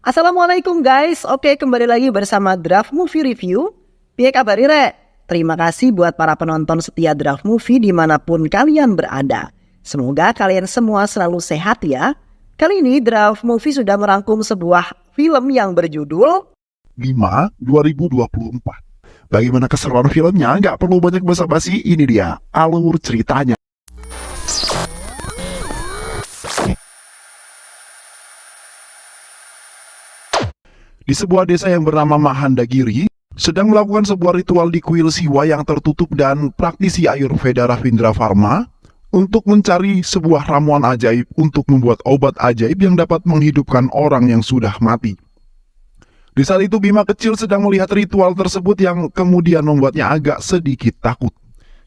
Assalamualaikum guys, oke kembali lagi bersama Draft Movie Review. Piye kabar Rek? Terima kasih buat para penonton setia Draft Movie dimanapun kalian berada. Semoga kalian semua selalu sehat ya. Kali ini Draft Movie sudah merangkum sebuah film yang berjudul 5 2024. Bagaimana keseruan filmnya? Nggak perlu banyak basa-basi, ini dia alur ceritanya. Di sebuah desa yang bernama Mahandagiri, sedang melakukan sebuah ritual di kuil Siwa yang tertutup dan praktisi Ayurveda Ravindra Pharma untuk mencari sebuah ramuan ajaib untuk membuat obat ajaib yang dapat menghidupkan orang yang sudah mati. Di saat itu Bima kecil sedang melihat ritual tersebut yang kemudian membuatnya agak sedikit takut.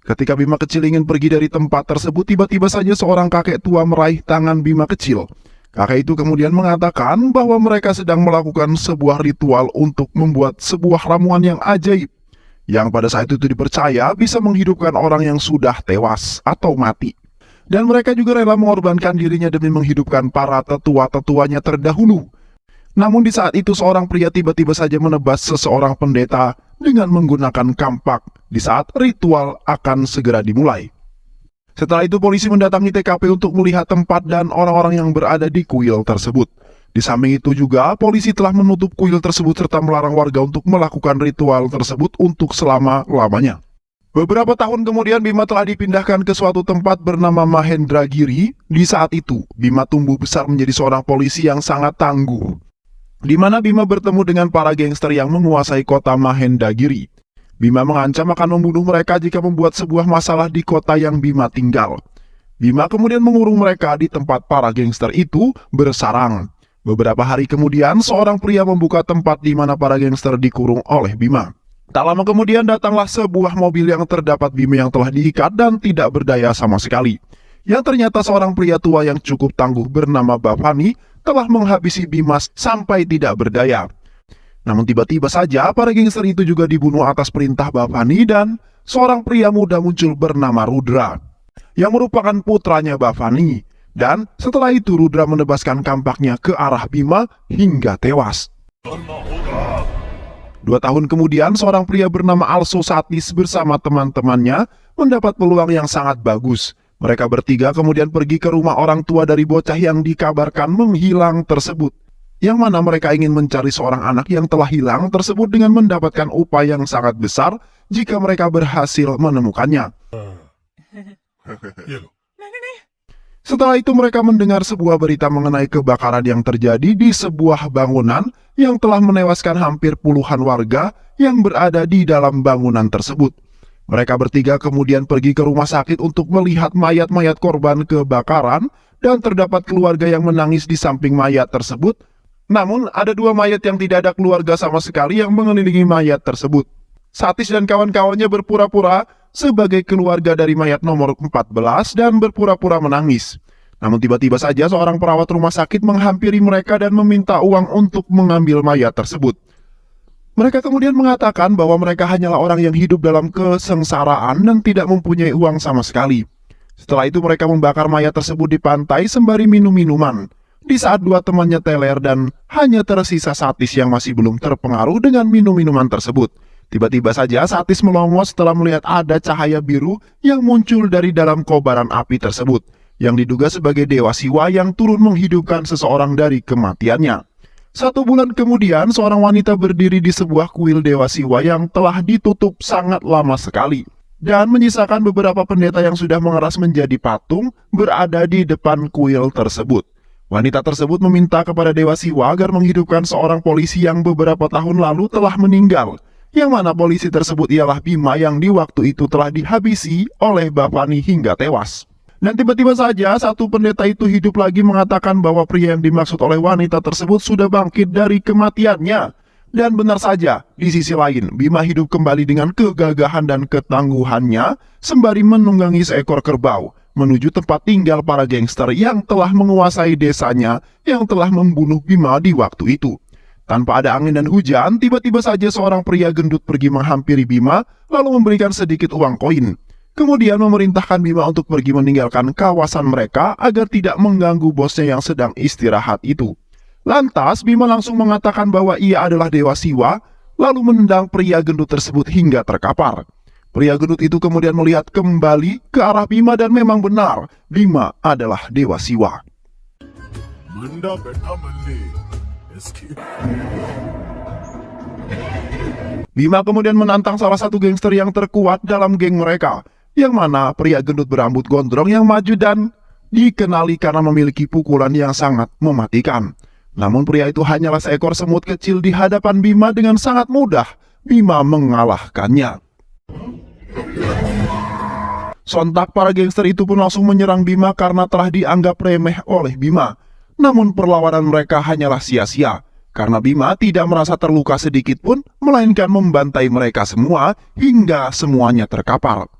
Ketika Bima kecil ingin pergi dari tempat tersebut, tiba-tiba saja seorang kakek tua meraih tangan Bima kecil. Kakek itu kemudian mengatakan bahwa mereka sedang melakukan sebuah ritual untuk membuat sebuah ramuan yang ajaib, yang pada saat itu dipercaya bisa menghidupkan orang yang sudah tewas atau mati. Dan mereka juga rela mengorbankan dirinya demi menghidupkan para tetua-tetuanya terdahulu. Namun di saat itu seorang pria tiba-tiba saja menebas seseorang pendeta dengan menggunakan kampak di saat ritual akan segera dimulai. Setelah itu polisi mendatangi TKP untuk melihat tempat dan orang-orang yang berada di kuil tersebut. Di samping itu juga polisi telah menutup kuil tersebut serta melarang warga untuk melakukan ritual tersebut untuk selama-lamanya. Beberapa tahun kemudian Bima telah dipindahkan ke suatu tempat bernama Mahendragiri. Di saat itu Bima tumbuh besar menjadi seorang polisi yang sangat tangguh, di mana Bima bertemu dengan para gangster yang menguasai kota Mahendragiri. Bima mengancam akan membunuh mereka jika membuat sebuah masalah di kota yang Bima tinggal. Bima kemudian mengurung mereka di tempat para gangster itu bersarang. Beberapa hari kemudian, seorang pria membuka tempat di mana para gangster dikurung oleh Bima. Tak lama kemudian datanglah sebuah mobil yang terdapat Bima yang telah diikat dan tidak berdaya sama sekali. Yang ternyata seorang pria tua yang cukup tangguh bernama Bhavani telah menghabisi Bima sampai tidak berdaya. Namun tiba-tiba saja para gangster itu juga dibunuh atas perintah Bhavani dan seorang pria muda muncul bernama Rudra, yang merupakan putranya Bhavani. Dan setelah itu Rudra menebaskan kampaknya ke arah Bima hingga tewas. 2 tahun kemudian seorang pria bernama Also Satis bersama teman-temannya mendapat peluang yang sangat bagus. Mereka bertiga kemudian pergi ke rumah orang tua dari bocah yang dikabarkan menghilang tersebut, yang mana mereka ingin mencari seorang anak yang telah hilang tersebut dengan mendapatkan upah yang sangat besar jika mereka berhasil menemukannya. Setelah itu mereka mendengar sebuah berita mengenai kebakaran yang terjadi di sebuah bangunan yang telah menewaskan hampir puluhan warga yang berada di dalam bangunan tersebut. Mereka bertiga kemudian pergi ke rumah sakit untuk melihat mayat-mayat korban kebakaran dan terdapat keluarga yang menangis di samping mayat tersebut. Namun, ada 2 mayat yang tidak ada keluarga sama sekali yang mengelilingi mayat tersebut. Satis dan kawan-kawannya berpura-pura sebagai keluarga dari mayat nomor 14 dan berpura-pura menangis. Namun tiba-tiba saja seorang perawat rumah sakit menghampiri mereka dan meminta uang untuk mengambil mayat tersebut. Mereka kemudian mengatakan bahwa mereka hanyalah orang yang hidup dalam kesengsaraan dan tidak mempunyai uang sama sekali. Setelah itu mereka membakar mayat tersebut di pantai sembari minum minuman. Di saat 2 temannya teler dan hanya tersisa Satis yang masih belum terpengaruh dengan minum-minuman tersebut. Tiba-tiba saja Satis melongo setelah melihat ada cahaya biru yang muncul dari dalam kobaran api tersebut, yang diduga sebagai Dewa Siwa yang turun menghidupkan seseorang dari kematiannya. 1 bulan kemudian seorang wanita berdiri di sebuah kuil Dewa Siwa yang telah ditutup sangat lama sekali, dan menyisakan beberapa pendeta yang sudah mengeras menjadi patung berada di depan kuil tersebut. Wanita tersebut meminta kepada Dewa Siwa agar menghidupkan seorang polisi yang beberapa tahun lalu telah meninggal, yang mana polisi tersebut ialah Bima yang di waktu itu telah dihabisi oleh Bhavani hingga tewas. Dan tiba-tiba saja satu pendeta itu hidup lagi mengatakan bahwa pria yang dimaksud oleh wanita tersebut sudah bangkit dari kematiannya. Dan benar saja, di sisi lain Bima hidup kembali dengan kegagahan dan ketangguhannya sembari menunggangi seekor kerbau menuju tempat tinggal para gangster yang telah menguasai desanya yang telah membunuh Bima di waktu itu. Tanpa ada angin dan hujan, tiba-tiba saja seorang pria gendut pergi menghampiri Bima lalu memberikan sedikit uang koin. Kemudian memerintahkan Bima untuk pergi meninggalkan kawasan mereka agar tidak mengganggu bosnya yang sedang istirahat itu. Lantas Bima langsung mengatakan bahwa ia adalah Dewa Siwa, lalu menendang pria gendut tersebut hingga terkapar. Pria gendut itu kemudian melihat kembali ke arah Bima dan memang benar, Bima adalah Dewa Siwa. Bima kemudian menantang salah satu gangster yang terkuat dalam geng mereka, yang mana pria gendut berambut gondrong yang maju dan dikenali karena memiliki pukulan yang sangat mematikan. Namun pria itu hanyalah seekor semut kecil di hadapan Bima. Dengan sangat mudah Bima mengalahkannya. Sontak para gangster itu pun langsung menyerang Bima karena telah dianggap remeh oleh Bima. Namun perlawanan mereka hanyalah sia-sia, karena Bima tidak merasa terluka sedikit pun, melainkan membantai mereka semua hingga semuanya terkapar.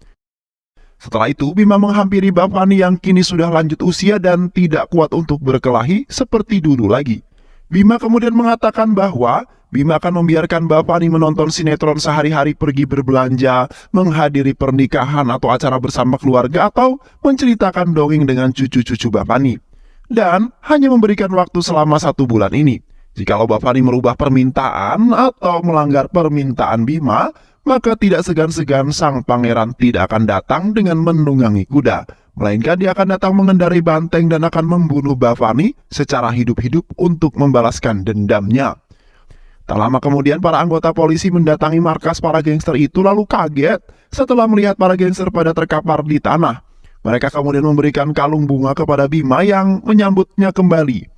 Setelah itu Bima menghampiri Bapani yang kini sudah lanjut usia dan tidak kuat untuk berkelahi seperti dulu lagi. Bima kemudian mengatakan bahwa Bima akan membiarkan Bapani menonton sinetron sehari-hari, pergi berbelanja, menghadiri pernikahan atau acara bersama keluarga, atau menceritakan dongeng dengan cucu-cucu Bapani. Dan hanya memberikan waktu selama 1 bulan ini. Jikalau Bapani merubah permintaan atau melanggar permintaan Bima, maka tidak segan-segan sang pangeran tidak akan datang dengan menunggangi kuda, melainkan dia akan datang mengendarai banteng dan akan membunuh Bapani secara hidup-hidup untuk membalaskan dendamnya. Tak lama kemudian para anggota polisi mendatangi markas para gangster itu lalu kaget setelah melihat para gangster pada terkapar di tanah. Mereka kemudian memberikan kalung bunga kepada Bima yang menyambutnya kembali.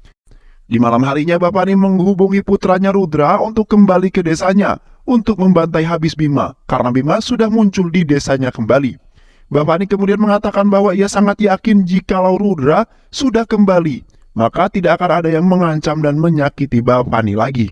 Di malam harinya Bapani menghubungi putranya Rudra untuk kembali ke desanya untuk membantai habis Bima, karena Bima sudah muncul di desanya kembali. Bapani kemudian mengatakan bahwa ia sangat yakin jikalau Rudra sudah kembali, maka tidak akan ada yang mengancam dan menyakiti Bapani lagi.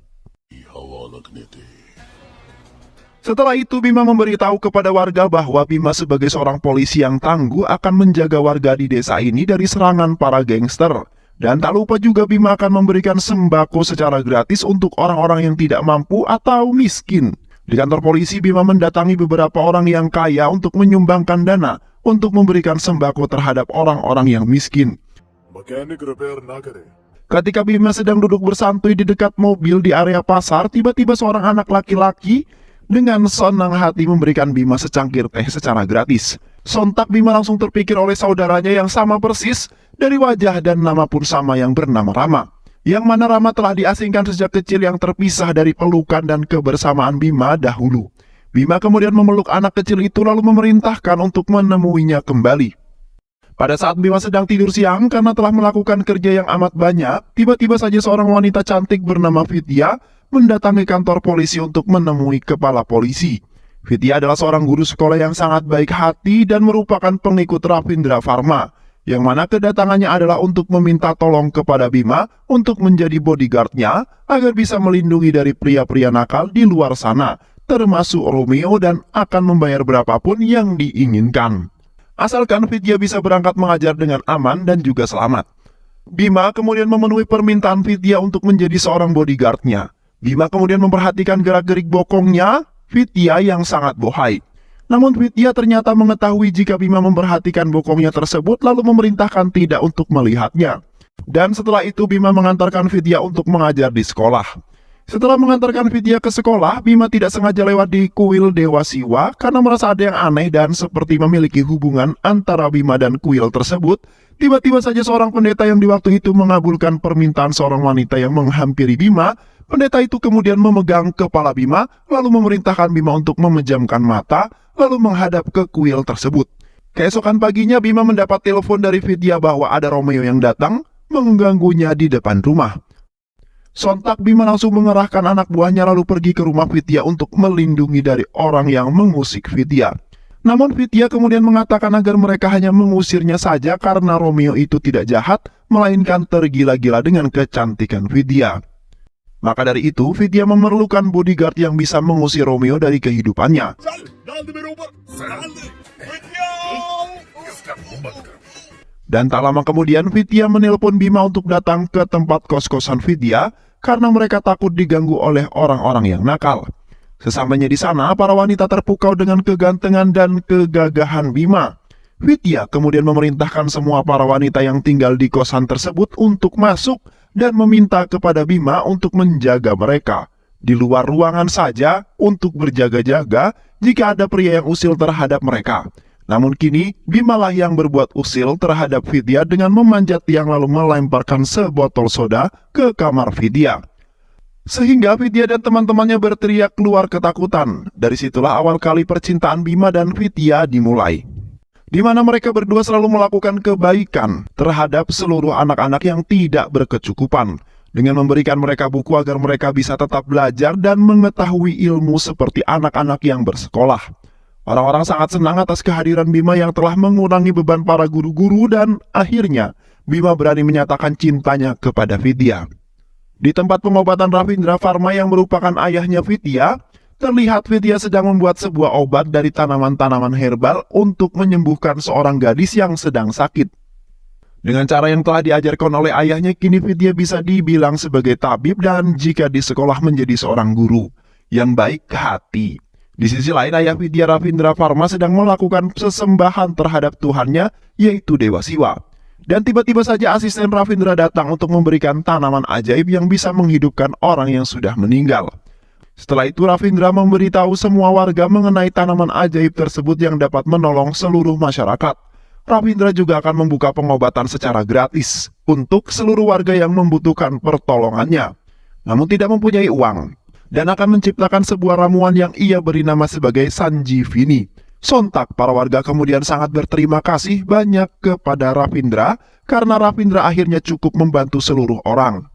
Setelah itu Bima memberitahu kepada warga bahwa Bima sebagai seorang polisi yang tangguh akan menjaga warga di desa ini dari serangan para gangster. Dan tak lupa juga Bima akan memberikan sembako secara gratis untuk orang-orang yang tidak mampu atau miskin. Di kantor polisi Bima mendatangi beberapa orang yang kaya untuk menyumbangkan dana untuk memberikan sembako terhadap orang-orang yang miskin. Ketika Bima sedang duduk bersantai di dekat mobil di area pasar, tiba-tiba seorang anak laki-laki dengan senang hati memberikan Bima secangkir teh secara gratis. Sontak Bima langsung terpikir oleh saudaranya yang sama persis, dari wajah dan nama pun sama, yang bernama Rama. Yang mana Rama telah diasingkan sejak kecil, yang terpisah dari pelukan dan kebersamaan Bima dahulu. Bima kemudian memeluk anak kecil itu lalu memerintahkan untuk menemuinya kembali. Pada saat Bima sedang tidur siang karena telah melakukan kerja yang amat banyak, tiba-tiba saja seorang wanita cantik bernama Vidya mendatangi kantor polisi untuk menemui kepala polisi. Vidya adalah seorang guru sekolah yang sangat baik hati dan merupakan pengikut Ravindra Varma, yang mana kedatangannya adalah untuk meminta tolong kepada Bima untuk menjadi bodyguardnya agar bisa melindungi dari pria-pria nakal di luar sana, termasuk Romeo, dan akan membayar berapapun yang diinginkan, asalkan Vidya bisa berangkat mengajar dengan aman dan juga selamat. Bima kemudian memenuhi permintaan Vidya untuk menjadi seorang bodyguardnya. Bima kemudian memperhatikan gerak-gerik bokongnya Vidya yang sangat bohai. Namun Vidya ternyata mengetahui jika Bima memperhatikan bokongnya tersebut lalu memerintahkan tidak untuk melihatnya. Dan setelah itu Bima mengantarkan Vidya untuk mengajar di sekolah. Setelah mengantarkan Vidya ke sekolah, Bima tidak sengaja lewat di kuil Dewa Siwa karena merasa ada yang aneh dan seperti memiliki hubungan antara Bima dan kuil tersebut. Tiba-tiba saja seorang pendeta yang di waktu itu mengabulkan permintaan seorang wanita yang menghampiri Bima. Pendeta itu kemudian memegang kepala Bima, lalu memerintahkan Bima untuk memejamkan mata, lalu menghadap ke kuil tersebut. Keesokan paginya Bima mendapat telepon dari Vidya bahwa ada Romeo yang datang mengganggunya di depan rumah. Sontak Bima langsung mengerahkan anak buahnya lalu pergi ke rumah Vidya untuk melindungi dari orang yang mengusik Vidya. Namun Vidya kemudian mengatakan agar mereka hanya mengusirnya saja karena Romeo itu tidak jahat, melainkan tergila-gila dengan kecantikan Vidya. Maka dari itu, Vidya memerlukan bodyguard yang bisa mengusir Romeo dari kehidupannya. Dan tak lama kemudian, Vidya menelpon Bima untuk datang ke tempat kos-kosan Vidya karena mereka takut diganggu oleh orang-orang yang nakal. Sesampainya di sana, para wanita terpukau dengan kegantengan dan kegagahan Bima. Vidya kemudian memerintahkan semua para wanita yang tinggal di kosan tersebut untuk masuk, dan meminta kepada Bima untuk menjaga mereka di luar ruangan saja untuk berjaga-jaga jika ada pria yang usil terhadap mereka. Namun kini Bimalah yang berbuat usil terhadap Vidya dengan memanjat tiang lalu melemparkan sebotol soda ke kamar Vidya. Sehingga Vidya dan teman-temannya berteriak keluar ketakutan. Dari situlah awal kali percintaan Bima dan Vidya dimulai, di mana mereka berdua selalu melakukan kebaikan terhadap seluruh anak-anak yang tidak berkecukupan, dengan memberikan mereka buku agar mereka bisa tetap belajar dan mengetahui ilmu seperti anak-anak yang bersekolah. Orang-orang sangat senang atas kehadiran Bima yang telah mengurangi beban para guru-guru, dan akhirnya Bima berani menyatakan cintanya kepada Vidya. Di tempat pengobatan Ravindra Varma yang merupakan ayahnya Vidya, terlihat Vidya sedang membuat sebuah obat dari tanaman-tanaman herbal untuk menyembuhkan seorang gadis yang sedang sakit. Dengan cara yang telah diajarkan oleh ayahnya, kini Vidya bisa dibilang sebagai tabib dan jika di sekolah menjadi seorang guru yang baik hati. Di sisi lain, ayah Vidya, Ravindra Varma, sedang melakukan sesembahan terhadap Tuhannya, yaitu Dewa Siwa. Dan tiba-tiba saja asisten Ravindra datang untuk memberikan tanaman ajaib yang bisa menghidupkan orang yang sudah meninggal. Setelah itu Ravindra memberitahu semua warga mengenai tanaman ajaib tersebut yang dapat menolong seluruh masyarakat. Ravindra juga akan membuka pengobatan secara gratis untuk seluruh warga yang membutuhkan pertolongannya, namun tidak mempunyai uang, dan akan menciptakan sebuah ramuan yang ia beri nama sebagai Sanjivini. Sontak para warga kemudian sangat berterima kasih banyak kepada Ravindra karena Ravindra akhirnya cukup membantu seluruh orang.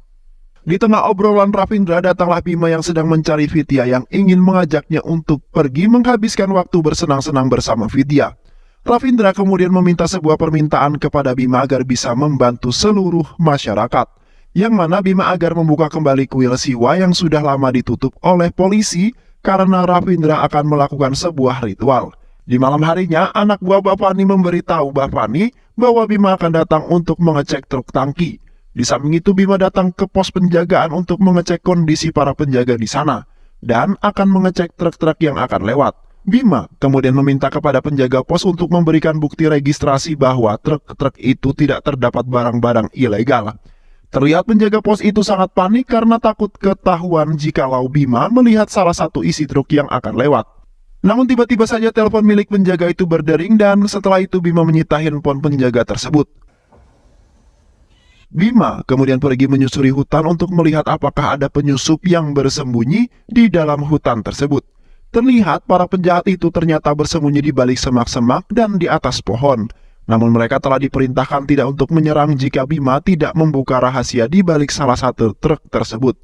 Di tengah obrolan Ravindra datanglah Bima yang sedang mencari Vidya yang ingin mengajaknya untuk pergi menghabiskan waktu bersenang-senang bersama Vidya. Ravindra kemudian meminta sebuah permintaan kepada Bima agar bisa membantu seluruh masyarakat, yang mana Bima agar membuka kembali kuil Siwa yang sudah lama ditutup oleh polisi karena Ravindra akan melakukan sebuah ritual. Di malam harinya, anak buah Bapani memberitahu Bapani bahwa Bima akan datang untuk mengecek truk tangki. Di samping itu, Bima datang ke pos penjagaan untuk mengecek kondisi para penjaga di sana dan akan mengecek truk-truk yang akan lewat. Bima kemudian meminta kepada penjaga pos untuk memberikan bukti registrasi bahwa truk-truk itu tidak terdapat barang-barang ilegal. Terlihat penjaga pos itu sangat panik karena takut ketahuan jikalau Bima melihat salah satu isi truk yang akan lewat. Namun tiba-tiba saja telepon milik penjaga itu berdering dan setelah itu Bima menyita handphone penjaga tersebut. Bima kemudian pergi menyusuri hutan untuk melihat apakah ada penyusup yang bersembunyi di dalam hutan tersebut. Terlihat para penjahat itu ternyata bersembunyi di balik semak-semak dan di atas pohon. Namun mereka telah diperintahkan tidak untuk menyerang jika Bima tidak membuka rahasia di balik salah satu truk tersebut.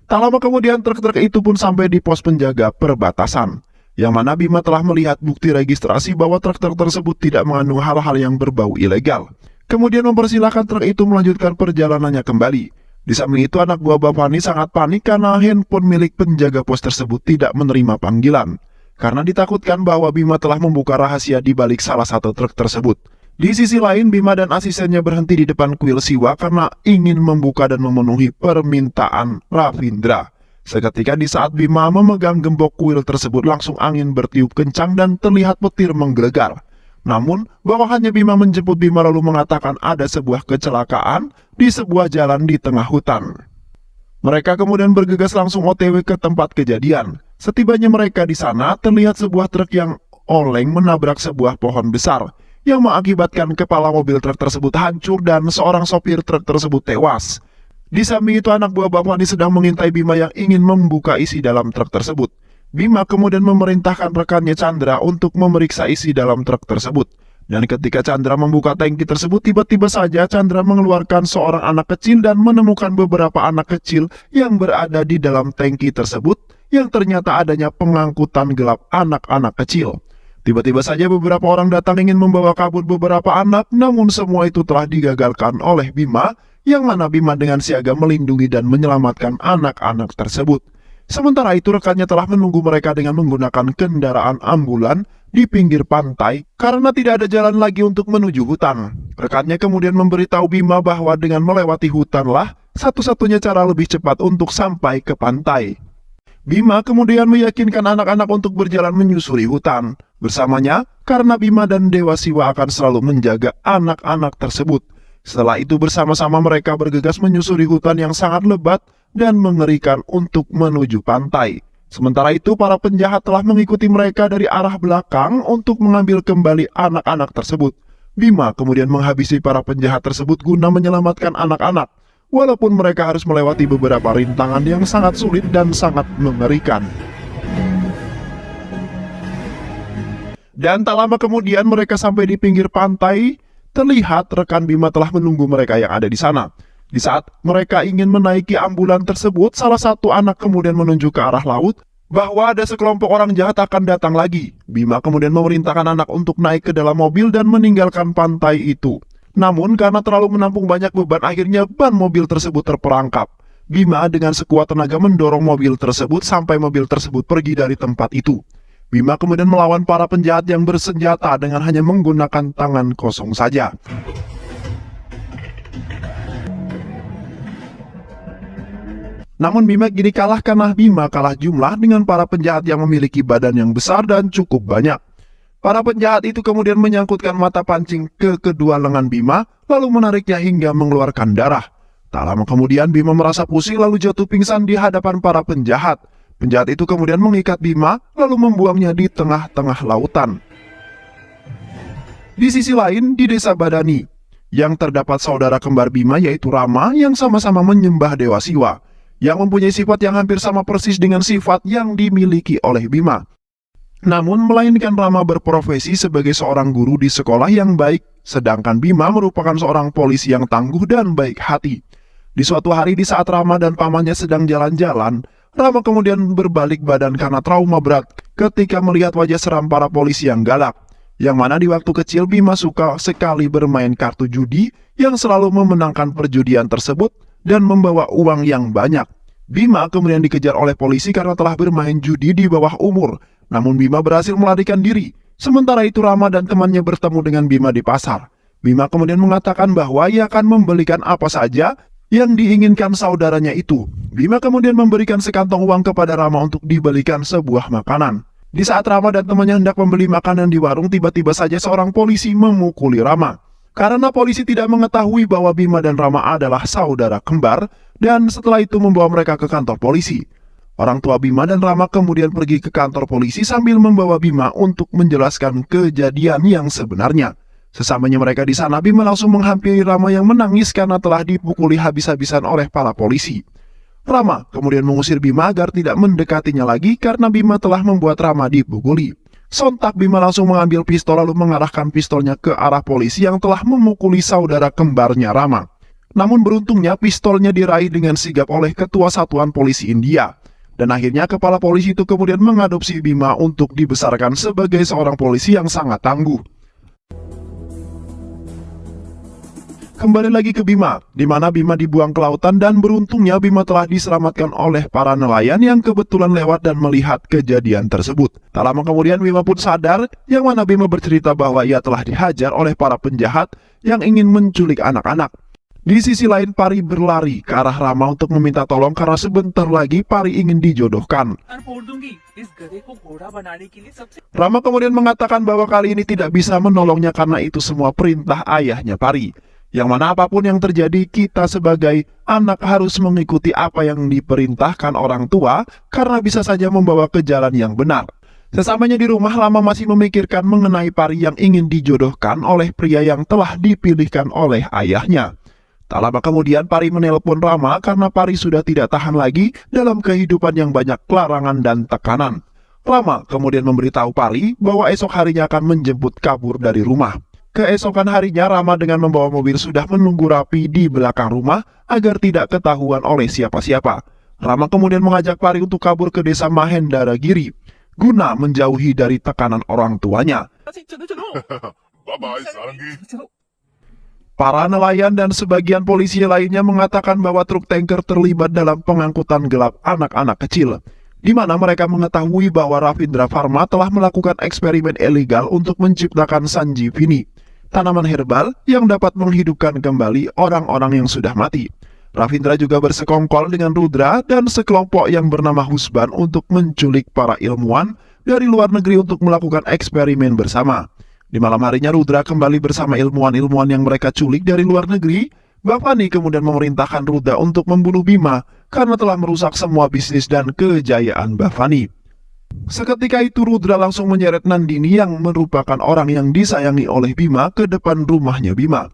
Tak lama kemudian truk-truk itu pun sampai di pos penjaga perbatasan, yang mana Bima telah melihat bukti registrasi bahwa truk-truk tersebut tidak mengandung hal-hal yang berbau ilegal. Kemudian mempersilahkan truk itu melanjutkan perjalanannya kembali. Di samping itu anak buah Bapani sangat panik karena handphone milik penjaga pos tersebut tidak menerima panggilan, karena ditakutkan bahwa Bima telah membuka rahasia di balik salah satu truk tersebut. Di sisi lain, Bima dan asistennya berhenti di depan kuil Siwa karena ingin membuka dan memenuhi permintaan Ravindra. Seketika di saat Bima memegang gembok kuil tersebut, langsung angin bertiup kencang dan terlihat petir menggelegar. Namun, bawahannya Bima menjemput Bima lalu mengatakan ada sebuah kecelakaan di sebuah jalan di tengah hutan. Mereka kemudian bergegas langsung OTW ke tempat kejadian. Setibanya mereka di sana, terlihat sebuah truk yang oleng menabrak sebuah pohon besar, yang mengakibatkan kepala mobil truk tersebut hancur dan seorang sopir truk tersebut tewas. Di samping itu anak buah Bapani sedang mengintai Bima yang ingin membuka isi dalam truk tersebut. Bima kemudian memerintahkan rekannya Chandra untuk memeriksa isi dalam truk tersebut. Dan ketika Chandra membuka tangki tersebut, tiba-tiba saja Chandra mengeluarkan seorang anak kecil dan menemukan beberapa anak kecil yang berada di dalam tangki tersebut, yang ternyata adanya pengangkutan gelap anak-anak kecil. Tiba-tiba saja beberapa orang datang ingin membawa kabur beberapa anak, namun semua itu telah digagalkan oleh Bima, yang mana Bima dengan siaga melindungi dan menyelamatkan anak-anak tersebut. Sementara itu rekannya telah menunggu mereka dengan menggunakan kendaraan ambulan di pinggir pantai karena tidak ada jalan lagi untuk menuju hutan. Rekannya kemudian memberitahu Bima bahwa dengan melewati hutanlah satu-satunya cara lebih cepat untuk sampai ke pantai. Bima kemudian meyakinkan anak-anak untuk berjalan menyusuri hutan bersamanya karena Bima dan Dewa Siwa akan selalu menjaga anak-anak tersebut. Setelah itu bersama-sama mereka bergegas menyusuri hutan yang sangat lebat dan mengerikan untuk menuju pantai. Sementara itu para penjahat telah mengikuti mereka dari arah belakang untuk mengambil kembali anak-anak tersebut. Bima kemudian menghabisi para penjahat tersebut guna menyelamatkan anak-anak, walaupun mereka harus melewati beberapa rintangan yang sangat sulit dan sangat mengerikan. Dan tak lama kemudian mereka sampai di pinggir pantai. Terlihat rekan Bima telah menunggu mereka yang ada di sana. Di saat mereka ingin menaiki ambulan tersebut, salah satu anak kemudian menunjuk ke arah laut bahwa ada sekelompok orang jahat akan datang lagi. Bima kemudian memerintahkan anak untuk naik ke dalam mobil dan meninggalkan pantai itu. Namun karena terlalu menampung banyak beban, akhirnya ban mobil tersebut terperangkap. Bima dengan sekuat tenaga mendorong mobil tersebut sampai mobil tersebut pergi dari tempat itu. Bima kemudian melawan para penjahat yang bersenjata dengan hanya menggunakan tangan kosong saja. Namun Bima kini kalah karena Bima kalah jumlah dengan para penjahat yang memiliki badan yang besar dan cukup banyak. Para penjahat itu kemudian menyangkutkan mata pancing ke kedua lengan Bima, lalu menariknya hingga mengeluarkan darah. Tak lama kemudian Bima merasa pusing lalu jatuh pingsan di hadapan para penjahat. Penjahat itu kemudian mengikat Bima, lalu membuangnya di tengah-tengah lautan. Di sisi lain, di desa Badani, yang terdapat saudara kembar Bima yaitu Rama yang sama-sama menyembah Dewa Siwa, yang mempunyai sifat yang hampir sama persis dengan sifat yang dimiliki oleh Bima. Namun, melainkan Rama berprofesi sebagai seorang guru di sekolah yang baik, sedangkan Bima merupakan seorang polisi yang tangguh dan baik hati. Di suatu hari di saat Rama dan pamannya sedang jalan-jalan, Rama kemudian berbalik badan karena trauma berat ketika melihat wajah seram para polisi yang galak. Yang mana di waktu kecil Bima suka sekali bermain kartu judi yang selalu memenangkan perjudian tersebut dan membawa uang yang banyak. Bima kemudian dikejar oleh polisi karena telah bermain judi di bawah umur. Namun Bima berhasil melarikan diri. Sementara itu Rama dan temannya bertemu dengan Bima di pasar. Bima kemudian mengatakan bahwa ia akan membelikan apa saja yang diinginkan saudaranya itu. Bima kemudian memberikan sekantong uang kepada Rama untuk dibelikan sebuah makanan. Di saat Rama dan temannya hendak membeli makanan di warung, tiba-tiba saja seorang polisi memukuli Rama. Karena polisi tidak mengetahui bahwa Bima dan Rama adalah saudara kembar, dan setelah itu membawa mereka ke kantor polisi. Orang tua Bima dan Rama kemudian pergi ke kantor polisi sambil membawa Bima untuk menjelaskan kejadian yang sebenarnya. Sesamanya mereka di sana, Bima langsung menghampiri Rama yang menangis karena telah dipukuli habis-habisan oleh para polisi. Rama kemudian mengusir Bima agar tidak mendekatinya lagi karena Bima telah membuat Rama dipukuli. Sontak Bima langsung mengambil pistol lalu mengarahkan pistolnya ke arah polisi yang telah memukuli saudara kembarnya Rama. Namun beruntungnya pistolnya diraih dengan sigap oleh Ketua Satuan Polisi India. Dan akhirnya kepala polisi itu kemudian mengadopsi Bima untuk dibesarkan sebagai seorang polisi yang sangat tangguh. Kembali lagi ke Bima, di mana Bima dibuang ke lautan dan beruntungnya Bima telah diselamatkan oleh para nelayan yang kebetulan lewat dan melihat kejadian tersebut. Tak lama kemudian Bima pun sadar, yang mana Bima bercerita bahwa ia telah dihajar oleh para penjahat yang ingin menculik anak-anak. Di sisi lain Pari berlari ke arah Rama untuk meminta tolong karena sebentar lagi Pari ingin dijodohkan. Rama kemudian mengatakan bahwa kali ini tidak bisa menolongnya karena itu semua perintah ayahnya Pari. Yang mana apapun yang terjadi, kita sebagai anak harus mengikuti apa yang diperintahkan orang tua karena bisa saja membawa ke jalan yang benar. Sesamanya di rumah, Rama masih memikirkan mengenai Pari yang ingin dijodohkan oleh pria yang telah dipilihkan oleh ayahnya. Tak lama kemudian Pari menelpon Rama karena Pari sudah tidak tahan lagi dalam kehidupan yang banyak larangan dan tekanan. Rama kemudian memberitahu Pari bahwa esok harinya akan menjemput kabur dari rumah. Keesokan harinya Rama dengan membawa mobil sudah menunggu rapi di belakang rumah agar tidak ketahuan oleh siapa-siapa. Rama kemudian mengajak Pari untuk kabur ke desa Mahendaragiri guna menjauhi dari tekanan orang tuanya. Para nelayan dan sebagian polisi lainnya mengatakan bahwa truk tanker terlibat dalam pengangkutan gelap anak-anak kecil, di mana mereka mengetahui bahwa Ravindra Pharma telah melakukan eksperimen ilegal untuk menciptakan Sanjivini, tanaman herbal yang dapat menghidupkan kembali orang-orang yang sudah mati. Ravindra juga bersekongkol dengan Rudra dan sekelompok yang bernama Husban untuk menculik para ilmuwan dari luar negeri untuk melakukan eksperimen bersama. Di malam harinya Rudra kembali bersama ilmuwan-ilmuwan yang mereka culik dari luar negeri. Bhavani kemudian memerintahkan Rudra untuk membunuh Bima karena telah merusak semua bisnis dan kejayaan Bhavani. Seketika itu Rudra langsung menyeret Nandini yang merupakan orang yang disayangi oleh Bima ke depan rumahnya Bima.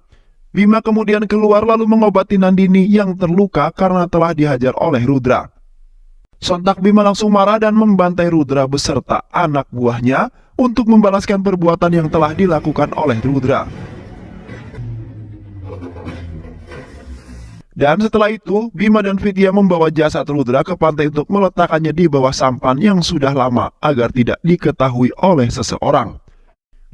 Bima kemudian keluar lalu mengobati Nandini yang terluka karena telah dihajar oleh Rudra. Sontak Bima langsung marah dan membantai Rudra beserta anak buahnya untuk membalaskan perbuatan yang telah dilakukan oleh Rudra. Dan setelah itu, Bima dan Vidya membawa jasad Rudra ke pantai untuk meletakkannya di bawah sampan yang sudah lama agar tidak diketahui oleh seseorang.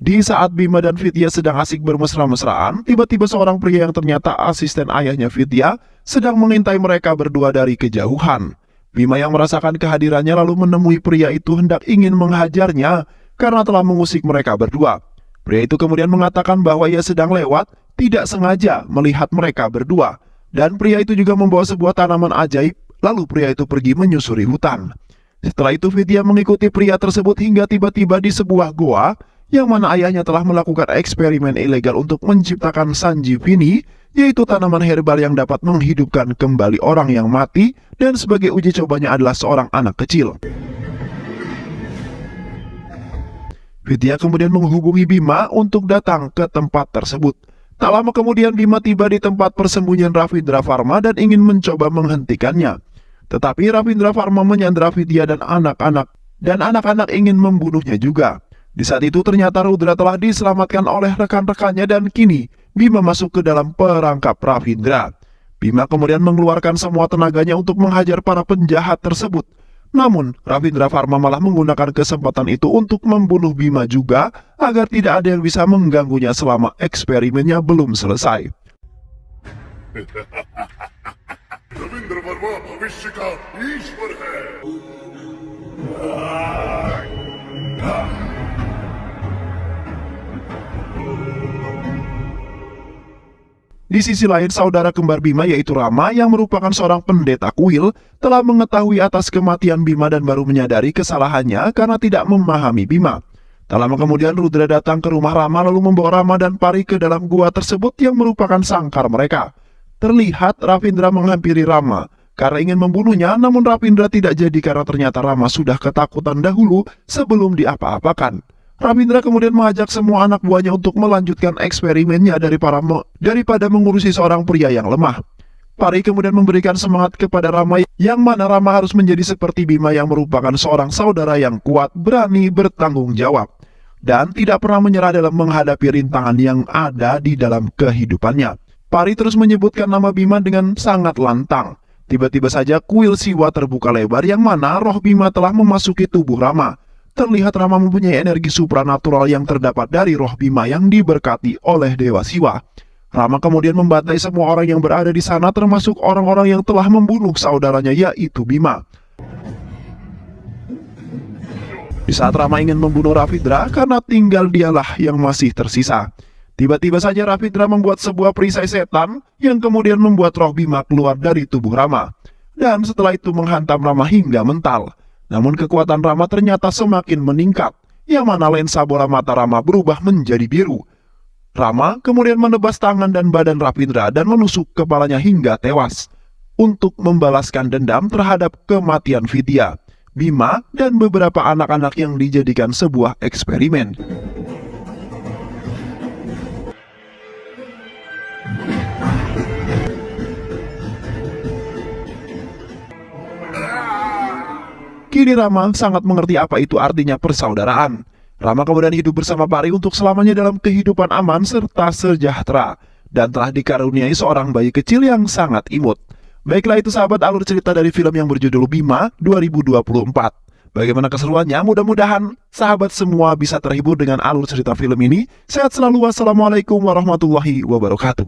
Di saat Bima dan Vidya sedang asik bermesra-mesraan, tiba-tiba seorang pria yang ternyata asisten ayahnya Vidya sedang mengintai mereka berdua dari kejauhan. Bima yang merasakan kehadirannya lalu menemui pria itu hendak ingin menghajarnya karena telah mengusik mereka berdua. Pria itu kemudian mengatakan bahwa ia sedang lewat, tidak sengaja melihat mereka berdua. Dan pria itu juga membawa sebuah tanaman ajaib, lalu pria itu pergi menyusuri hutan. Setelah itu Vidya mengikuti pria tersebut hingga tiba-tiba di sebuah goa, yang mana ayahnya telah melakukan eksperimen ilegal untuk menciptakan Sanjivini, yaitu tanaman herbal yang dapat menghidupkan kembali orang yang mati, dan sebagai uji cobanya adalah seorang anak kecil. Vidya kemudian menghubungi Bima untuk datang ke tempat tersebut. Tak lama kemudian Bima tiba di tempat persembunyian Ravindra Varma dan ingin mencoba menghentikannya. Tetapi Ravindra Varma menyandera Vidya dan anak-anak ingin membunuhnya juga. Di saat itu ternyata Rudra telah diselamatkan oleh rekan-rekannya dan kini Bima masuk ke dalam perangkap Ravindra. Bima kemudian mengeluarkan semua tenaganya untuk menghajar para penjahat tersebut. Namun, Ravindra Varma malah menggunakan kesempatan itu untuk membunuh Bima juga agar tidak ada yang bisa mengganggunya selama eksperimennya belum selesai. Ravindra वर्मा भविष्य का ईश्वर है। Di sisi lain, saudara kembar Bima yaitu Rama yang merupakan seorang pendeta kuil telah mengetahui atas kematian Bima dan baru menyadari kesalahannya karena tidak memahami Bima. Tak lama kemudian Rudra datang ke rumah Rama lalu membawa Rama dan Pari ke dalam gua tersebut yang merupakan sangkar mereka. Terlihat Ravindra menghampiri Rama karena ingin membunuhnya, namun Ravindra tidak jadi karena ternyata Rama sudah ketakutan dahulu sebelum diapa-apakan. Ravindra kemudian mengajak semua anak buahnya untuk melanjutkan eksperimennya daripada mengurusi seorang pria yang lemah. Pari kemudian memberikan semangat kepada Rama yang mana Rama harus menjadi seperti Bima yang merupakan seorang saudara yang kuat, berani, bertanggung jawab, dan tidak pernah menyerah dalam menghadapi rintangan yang ada di dalam kehidupannya. Pari terus menyebutkan nama Bima dengan sangat lantang. Tiba-tiba saja kuil Siwa terbuka lebar yang mana roh Bima telah memasuki tubuh Rama. Terlihat Rama mempunyai energi supranatural yang terdapat dari roh Bima yang diberkati oleh Dewa Siwa. Rama kemudian membantai semua orang yang berada di sana termasuk orang-orang yang telah membunuh saudaranya yaitu Bima. Di saat Rama ingin membunuh Ravindra karena tinggal dialah yang masih tersisa. Tiba-tiba saja Ravindra membuat sebuah perisai setan yang kemudian membuat roh Bima keluar dari tubuh Rama. Dan setelah itu menghantam Rama hingga mental. Namun kekuatan Rama ternyata semakin meningkat, yang mana lensa bola mata Rama berubah menjadi biru. Rama kemudian menebas tangan dan badan Ravindra dan menusuk kepalanya hingga tewas, untuk membalaskan dendam terhadap kematian Vidya, Bima, dan beberapa anak-anak yang dijadikan sebuah eksperimen. Kini Rama sangat mengerti apa itu artinya persaudaraan. Rama kemudian hidup bersama Pari untuk selamanya dalam kehidupan aman serta sejahtera, dan telah dikaruniai seorang bayi kecil yang sangat imut. Baiklah, itu sahabat alur cerita dari film yang berjudul Bima 2024. Bagaimana keseruannya? Mudah-mudahan sahabat semua bisa terhibur dengan alur cerita film ini. Sehat selalu, wassalamualaikum warahmatullahi wabarakatuh.